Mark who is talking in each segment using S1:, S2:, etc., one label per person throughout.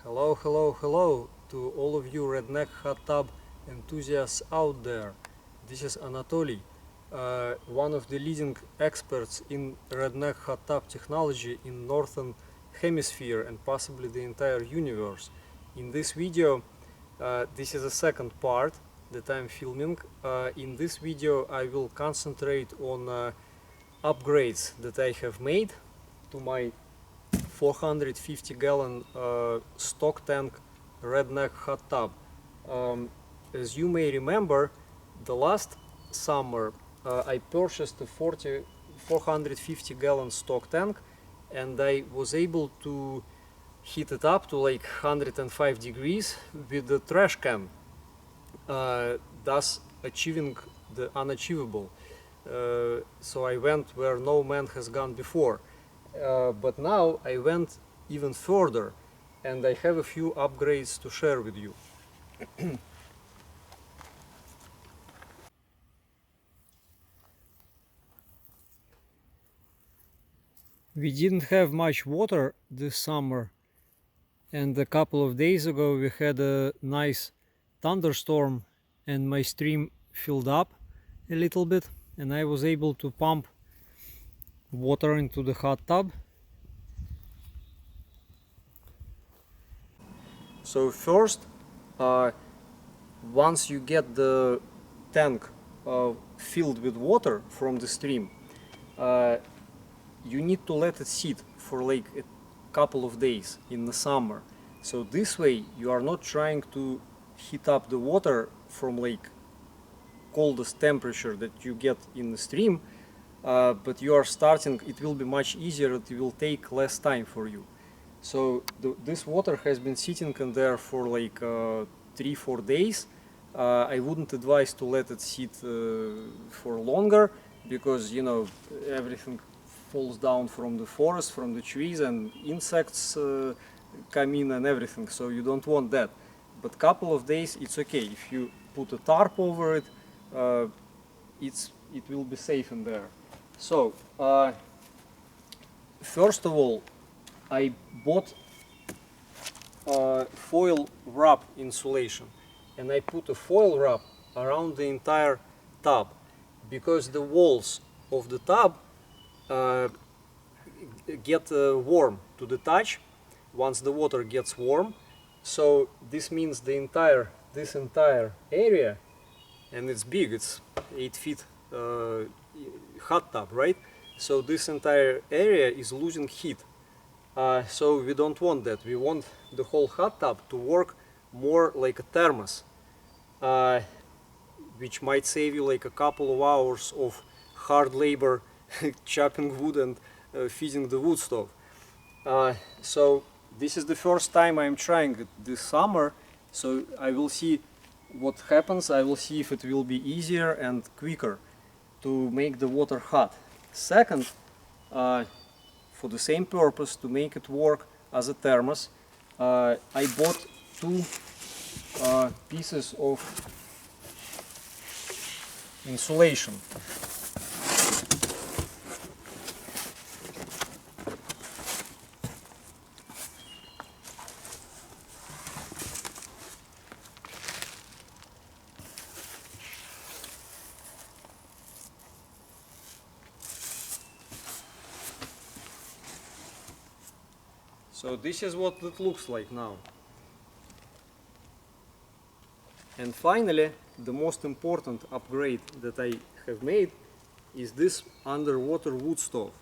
S1: Hello, hello, hello to all of you Redneck hot tub enthusiasts out there. This is Anatoly, one of the leading experts in Redneck hot tub technology in Northern Hemisphere and possibly the entire universe. In this video, this is the second part that I'm filming. In this video, I will concentrate on upgrades that I have made to my 450-gallon stock tank Redneck hot tub. As you may remember, the last summer I purchased a 450-gallon stock tank, and I was able to heat it up to like 105 degrees with the trash can, thus achieving the unachievable. So I went where no man has gone before. But now I went even further, and I have a few upgrades to share with you. We didn't have much water this summer, and a couple of days ago we had a nice thunderstorm and my stream filled up a little bit, and I was able to pump water into the hot tub. So first, once you get the tank filled with water from the stream, you need to let it sit for like a couple of days in the summer. So this way you are not trying to heat up the water from like coldest temperature that you get in the stream, but you are starting, it will be much easier, it will take less time for you. So this water has been sitting in there for like 3-4 days. I wouldn't advise to let it sit for longer, because you know everything falls down from the forest, from the trees, and insects come in and everything, so you don't want that. But couple of days it's okay. If you put a tarp over it, it will be safe in there. So first of all, I bought foil wrap insulation, and I put a foil wrap around the entire tub, because the walls of the tub get warm to the touch once the water gets warm. So this means this entire area, and it's big, it's 8 feet hot tub, right? So this entire area is losing heat. So we don't want that. We want the whole hot tub to work more like a thermos, which might save you like a couple of hours of hard labor chopping wood and feeding the wood stove. So this is the first time I'm trying it this summer, so I will see what happens. I will see if it will be easier and quicker to make the water hot. Second, for the same purpose, to make it work as a thermos, I bought two pieces of insulation. So this is what it looks like now. And finally, the most important upgrade that I have made is this underwater wood stove.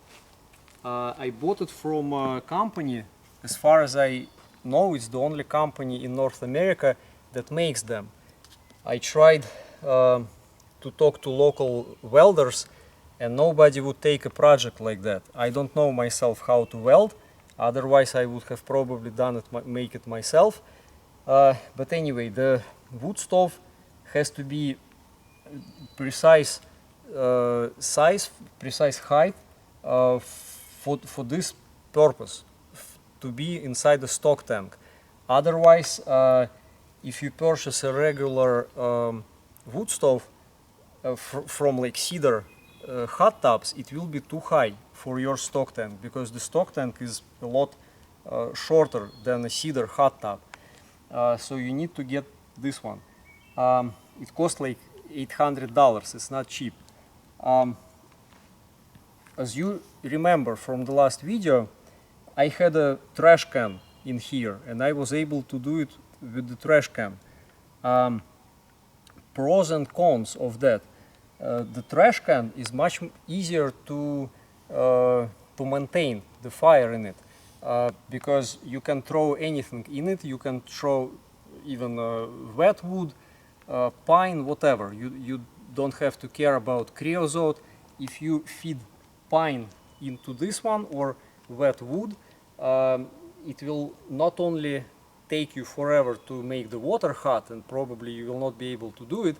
S1: I bought it from a company, as far as I know, it's the only company in North America that makes them. I tried to talk to local welders, and nobody would take a project like that. I don't know myself how to weld. Otherwise I would have probably done it, make it myself. But anyway, the wood stove has to be precise size, precise height for this purpose, to be inside the stock tank. Otherwise, if you purchase a regular wood stove from like cedar hot tubs, it will be too high for your stock tank, because the stock tank is a lot shorter than a cedar hot tub. So you need to get this one. It costs like $800. It's not cheap. As you remember from the last video, I had a trash can in here and I was able to do it with the trash can. Pros and cons of that. The trash can is much easier to maintain the fire in it because you can throw anything in it. You can throw even wet wood, pine, whatever. You don't have to care about creosote. If you feed pine into this one or wet wood, it will not only take you forever to make the water hot, and probably you will not be able to do it,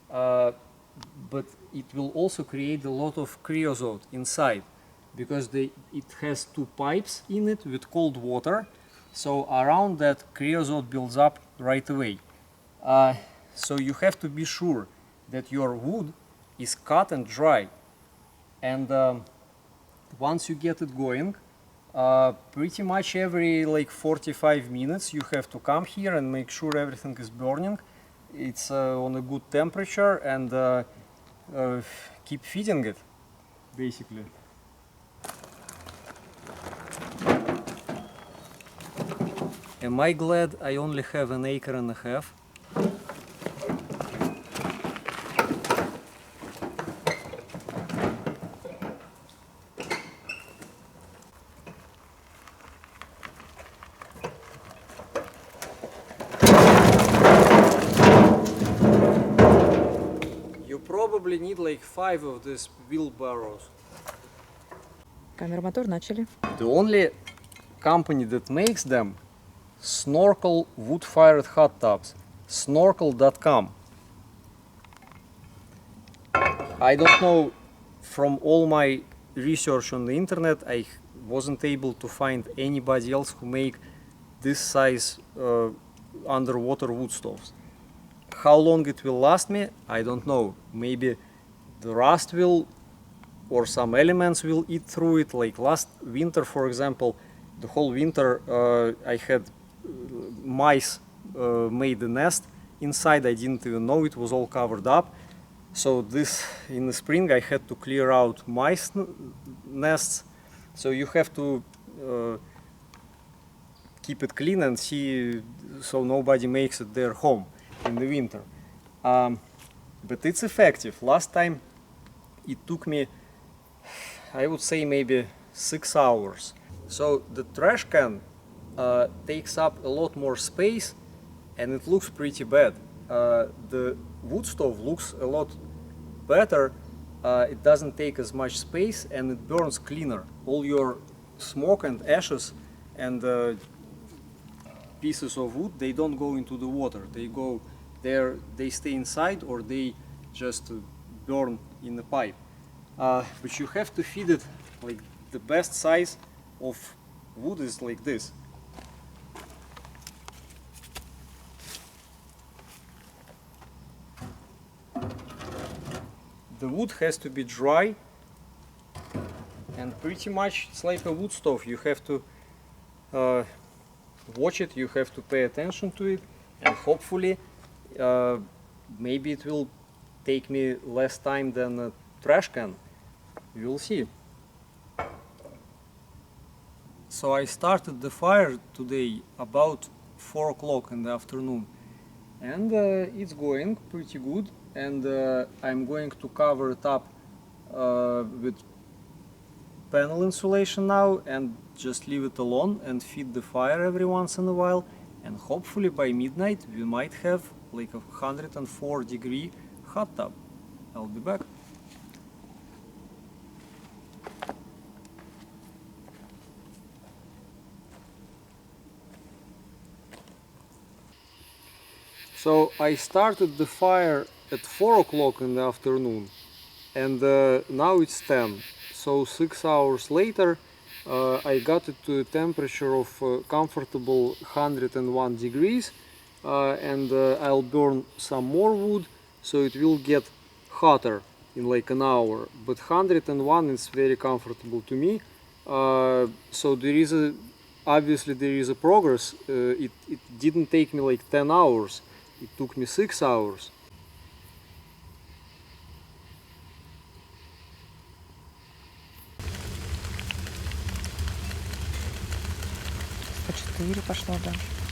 S1: but it will also create a lot of creosote inside because it has two pipes in it with cold water, so around that creosote builds up right away. So you have to be sure that your wood is cut and dry, and once you get it going, pretty much every like 45 minutes you have to come here and make sure everything is burning. It's on a good temperature, and keep feeding it, basically. Am I glad I only have an acre and a half? You probably need like 5 of these wheelbarrows.
S2: Камера, мотор, начали.
S1: The only company that makes them, Snorkel wood-fired hot tubs, snorkel.com. I don't know, from all my research on the internet, I wasn't able to find anybody else who make this size underwater wood stoves. How long it will last me, I don't know. Maybe the rust will, or some elements will eat through it. Like last winter, for example, the whole winter I had mice made a nest inside. I didn't even know it was all covered up. So this, in the spring, I had to clear out mice nests. So you have to keep it clean and see so nobody makes it their home in the winter. But it's effective. Last time it took me, I would say, maybe 6 hours. So the trash can takes up a lot more space and it looks pretty bad. The wood stove looks a lot better. It doesn't take as much space and it burns cleaner. All your smoke and ashes and pieces of wood, they don't go into the water. They go there, they stay inside, or they just burn in the pipe. But you have to feed it, like the best size of wood is like this. The wood has to be dry, and pretty much it's like a wood stove. You have to watch it, you have to pay attention to it, and hopefully maybe it will take me less time than a trash can. You will see. So I started the fire today about 4 o'clock in the afternoon, and it's going pretty good, and I'm going to cover it up with panel insulation now and just leave it alone and feed the fire every once in a while, and hopefully by midnight we might have like a 104-degree hot tub. I'll be back. So I started the fire at 4 o'clock in the afternoon, and now it's 10. So 6 hours later I got it to a temperature of comfortable 101 degrees, and I'll burn some more wood, so it will get hotter in like an hour. But 101 is very comfortable to me. So there is a obviously there is a progress. It didn't take me like 10 hours. It took me 6 hours.
S2: По 4 пошло даже.